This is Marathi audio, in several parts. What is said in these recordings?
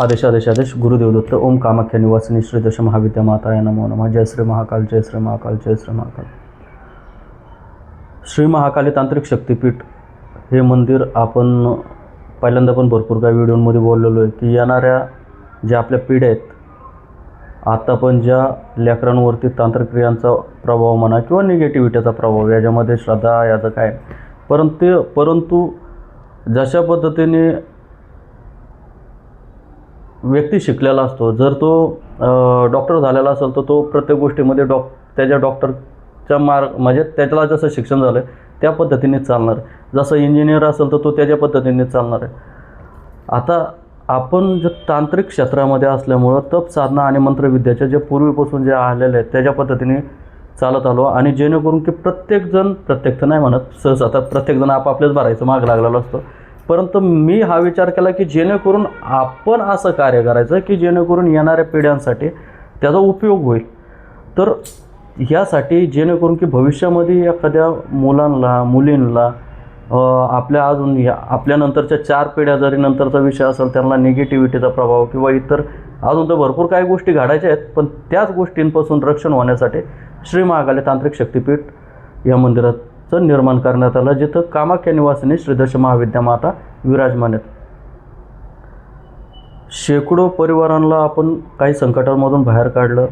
आदेश आदेश आदेश गुरुदेव दत्त ओम कामाख्या निवासिनी श्री दश महाविद्या माताय नमो नमः. जय श्री महाकाल, जय श्री महाकाल, जय श्री महाकाल. श्री महाकाली तांत्रिक शक्तिपीठ हे मंदिर आपण पहिल्यांदा पण भरपूर काही व्हिडिओमध्ये बोललेलो आहे की येणाऱ्या ज्या आपल्या पिढ्या आहेत, आता पण ज्या लेकरांवरती तांत्रिक क्रियांचा प्रभाव म्हणा किंवा निगेटिव्हिटीचा प्रभाव, याच्यामध्ये श्रद्धा याचं काय, परंतु जशा पद्धतीने व्यक्ती शिकलेला असतो, जर तो डॉक्टर झालेला असेल तर तो प्रत्येक गोष्टीमध्ये त्याच्या डॉक्टरच्या म्हणजे त्याला जसं शिक्षण झालं आहे त्या पद्धतीनेच चालणार आहे. जसं इंजिनियर असेल तर तो त्याच्या पद्धतीनेच चालणार आहे. आता आपण जे तांत्रिक क्षेत्रामध्ये असल्यामुळं तप साधना आणि मंत्रविद्याच्या जे पूर्वीपासून जे आलेले आहेत त्याच्या पद्धतीने चालत आलो, आणि जेणेकरून की प्रत्येकजण नाही म्हणत, सहज आता प्रत्येकजण आपापलेच भरायचं माग लागलेलं असतं. परंतु मी हा विचार केला की जेणेकरून आपण असं कार्य करायचं की जेणेकरून येणाऱ्या पिढ्यांसाठी त्याचा उपयोग होईल. तर ह्यासाठी जेणेकरून की भविष्यामध्ये एखाद्या मुलींना आपल्या आपल्यानंतरच्या 4 पिढ्या जरी नंतरचा विषय असेल त्यांना निगेटिव्हिटीचा प्रभाव किंवा इतर अजून तर भरपूर काही गोष्टी घडायच्या आहेत, पण त्याच गोष्टींपासून रक्षण होण्यासाठी श्री महाकाली तांत्रिक शक्तिपीठ या मंदिराचं निर्माण करण्यात आलं, जिथं कामाख्या निवासिनी श्री दश महाविद्या माता विराजमान आहेत. शेकडो परिवारांना आपण काही संकटांमधून बाहेर काढलं.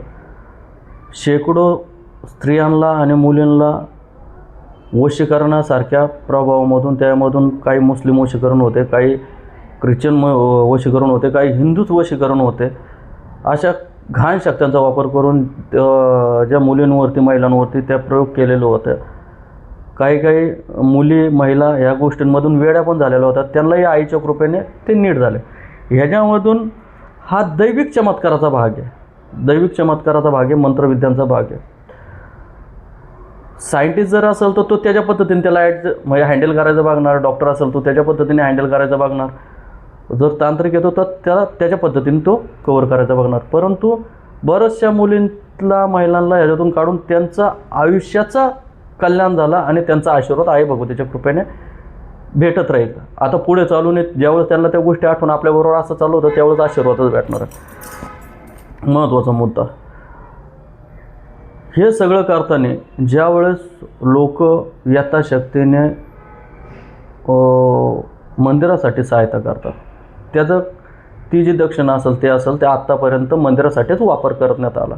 शेकडो स्त्रियांना आणि मुलींना वशीकरणासारख्या प्रभावामधून, त्यामधून काही मुस्लिम वशीकरण होते, काही ख्रिश्चन वशीकरण होते, काही हिंदूच वशीकरण होते. अशा घाण शक्त्यांचा वापर करून ज्या मुलींवरती महिलांवरती त्या प्रयोग केलेले होते. काही महिला ह्या गोष्टींमधून वेड्या पण झालेल्या होत्या, त्यांनाही आईच्या कृपेने ते नीट झाले. ह्याच्यामधून हा दैविक चमत्काराचा भाग आहे, दैविक चमत्काराचा भाग आहे, मंत्रविद्यांचा भाग आहे. सायंटिस्ट जर असेल तर तो त्याच्या पद्धतीने त्याला म्हणजे हँडल करायचं बघणार, डॉक्टर असेल तो त्याच्या पद्धतीने हँडल करायचं बघणार, जर तांत्रिक येतो तर त्याला त्याच्या पद्धतीने तो कव्हर करायचा बघणार. परंतु बऱ्याचशा मुलींना महिलांना ह्याच्यातून काढून त्यांचा आयुष्याचा कल्याण झाला आणि त्यांचा आशीर्वाद आहे भगवतीच्या कृपेने भेटत राहील. आता पुढे चालून ज्यावेळेस त्यांना त्या गोष्टी आठवून आपल्याबरोबर असं चालू होतं त्यावेळेस आशीर्वादच भेटणार आहे. महत्त्वाचा मुद्दा. हे सगळं करताना ज्यावेळेस लोक यथाशक्तीने मंदिरासाठी सहायता करतात, त्याचं ती जी दक्षिणा असेल ते आत्तापर्यंत मंदिरासाठीच वापर करण्यात आला.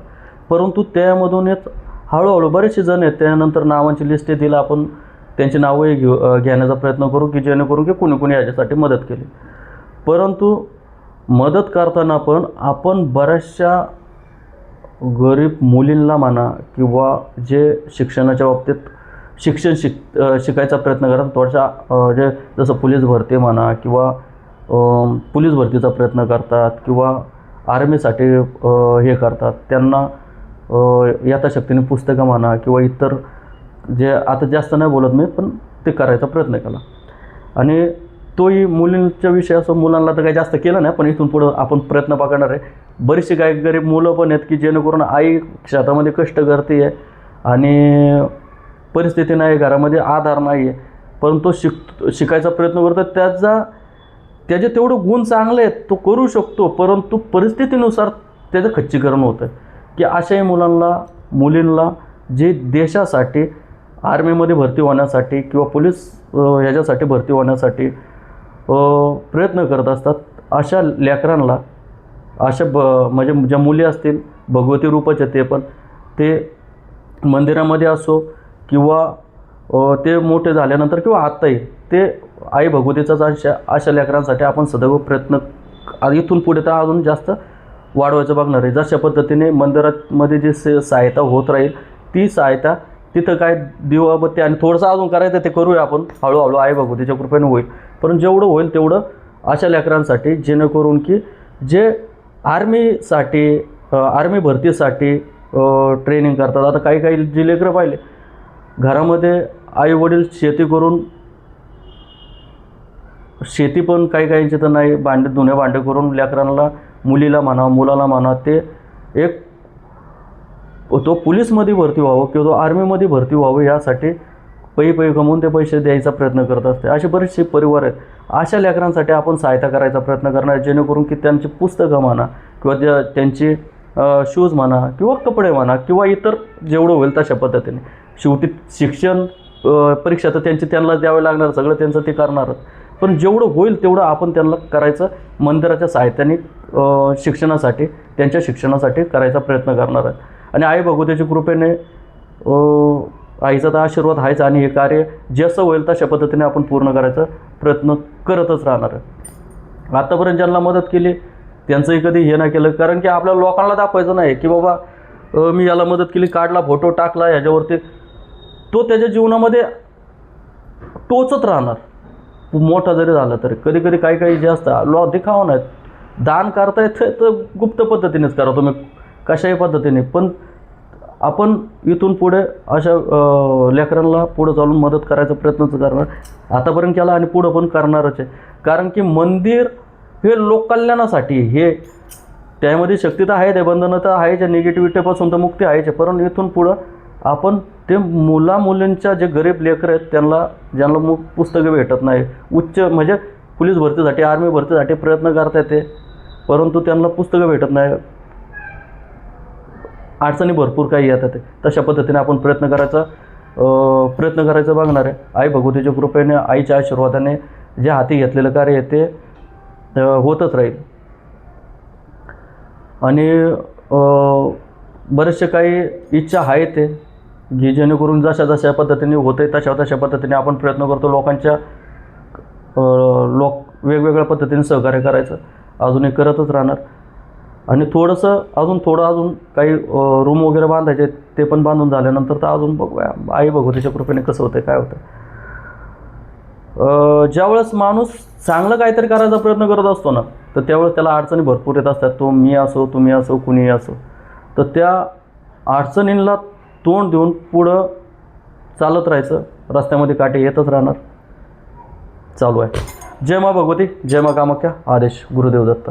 परंतु त्यामधूनच हळूहळू बरेचसे जण आहेत, त्यानंतर नावांची लिस्ट दिला, आपण त्यांची नावंही घेण्याचा प्रयत्न करू की जेणेकरून की कोणी याच्यासाठी मदत केली. परंतु मदत करताना पण आपण बऱ्याचशा गरीब मुलींना म्हणा किंवा जे शिक्षणाच्या बाबतीत शिकायचा प्रयत्न करतात, थोड्याशा जे जसं पोलीस भरती म्हणा किंवा पोलीस भरतीचा प्रयत्न करतात किंवा आर्मीसाठी हे करतात, त्यांना यथाशक्तीने पुस्तकं म्हणा किंवा इतर जे आता जास्त नाही बोलत मी, पण ते करायचा प्रयत्न केला. आणि तोही मुलींच्या विषय असं मुलांना तर काही जास्त केलं नाही, पण इथून पुढं आपण प्रयत्न पकडणार आहे. बरीचशी काही गरीब मुलं पण आहेत की जेणेकरून आई शेतामध्ये कष्ट करते आहे आणि परिस्थिती नाही, घरामध्ये आधार नाही आहे, परंतु शिकायचा प्रयत्न करतो. त्याचे तेवढं गुण चांगले आहेत, तो करू शकतो, परंतु परिस्थितीनुसार त्याचं खच्चीकरण होतं की अशाही मुलींना जे देशासाठी आर्मीमध्ये भरती होण्यासाठी किंवा पोलीस ह्याच्यासाठी भरती होण्यासाठी प्रयत्न करत असतात, अशा लेकरांना म्हणजे ज्या मुली असतील भगवती रूपाचे, ते पण ते मंदिरामध्ये असो किंवा ते मोठे झाल्यानंतर किंवा आत्ताही ते आई भगवतीचाच अशा लेकरांसाठी आपण सदैव प्रयत्न इथून पुढे तर अजून जास्त वाढवायचं बघणार आहे. जशा पद्धतीने मंदिरामध्ये जी सहायता होत राहील ती सहायता तिथं काय दिवाबत्ती आणि थोडंसं अजून करायचं ते करूया आपण हळूहळू, आई भगवतीच्या कृपेने होईल. पण जेवढं होईल तेवढं अशा लेकरांसाठी, जेणेकरून की जे आर्मी भरतीसाठी ट्रेनिंग करतात. आता काही जी लेकरं पाहिले घरामध्ये आई वडील शेती करून, शेती पण काहींची तर नाही, धुणे भांडे करून लेकरांना, मुलीला म्हणा मुलाला म्हणा, ते एक तो पोलीसमध्ये भरती व्हावं किंवा तो आर्मीमध्ये भरती व्हावं यासाठी पै कमवून ते पैसे द्यायचा प्रयत्न करत असते. असे बरेचसे परिवार आहेत. अशा लेकरांसाठी आपण सहायता करायचा प्रयत्न करणार, जेणेकरून की त्यांची पुस्तकं म्हणा किंवा त्यांची शूज म्हणा किंवा कपडे म्हणा किंवा इतर जेवढं होईल तशा पद्धतीने. शेवटी शिक्षण परीक्षा तर त्यांना द्यावे लागणार, सगळं त्यांचं ते करणारच, पण जेवढं होईल तेवढं आपण त्यांना करायचं मंदिराच्या साहित्याने शिक्षणासाठी, त्यांच्या शिक्षणासाठी करायचा प्रयत्न करणार आहे. आणि आई भगवतीच्या कृपेने आईचा तर आशीर्वाद आहेच आणि हे कार्य जसं होईल तशा पद्धतीने आपण पूर्ण करायचा प्रयत्न करतच राहणार आहे. आतापर्यंत ज्यांना मदत केली त्यांचंही कधी हे नाही केलं, कारण की आपल्या लोकांना दाखवायचं नाही की बाबा मी याला मदत केली, काढला फोटो टाकला ह्याच्यावरती, तो त्याच्या जीवनामध्ये टोचत राहणार मोठा जरी झाला तरी. कधी कधी काही जे असतं दिखावा नाहीत, दान करता येतं तर गुप्त पद्धतीनेच करा तुम्ही कशाही पद्धतीने, पण आपण इथून पुढे अशा लेकरांना पुढं चालून मदत करायचा प्रयत्नच करणार, आतापर्यंत केला आणि पुढं पण करणारच आहे. कारण की मंदिर हे लोककल्याणासाठी, हे त्यामध्ये शक्ती तर आहे, ते बंधनं तर आहे, जे निगेटिव्हिटीपासून तर मुक्ती आहे, परंतु इथून पुढं आपण ते मुलींच्या जे गरीब लेकरं आहेत ज्यांना पुस्तकं भेटत नाही, उच्च म्हणजे पोलीस भरतीसाठी, आर्मी भरतीसाठी प्रयत्न करता येते, परंतु त्यांना पुस्तकं भेटत नाही, अडचणी भरपूर काही येतात, तशा पद्धतीने आपण प्रयत्न करायचा बघणार आहे. आई भगवतीच्या कृपेने, आईच्या आशीर्वादाने जे हाती घेतलेलं कार्य आहे ते होतच राहील. आणि बरेचसे काही इच्छा आहेत ते की जेणेकरून जशा पद्धतीने होते तशा पद्धतीने आपण प्रयत्न करतो, लोकांच्या वेगवेगळ्या पद्धतीने सहकार्य करायचं, अजूनही करतच राहणार. आणि अजून काही रूम वगैरे बांधायचे, ते पण बांधून झाल्यानंतर तर अजून बघूया आई भगवतीच्या कृपेने कसं होतं काय होतं. ज्यावेळेस माणूस चांगलं काहीतरी करायचा प्रयत्न करत असतो ना, तर त्यावेळेस त्याला अडचणी भरपूर येत असतात. तो मी असो, तुम्ही असो, कुणीही असो, तर त्या अडचणींना तोंड देऊन पुढं चालत राहायचं, रस्त्यामध्ये काटे येतच राहणार, चालू आहे. जय मा भगवती, जय मा कामाख्या. आदेश गुरुदेव दत्त.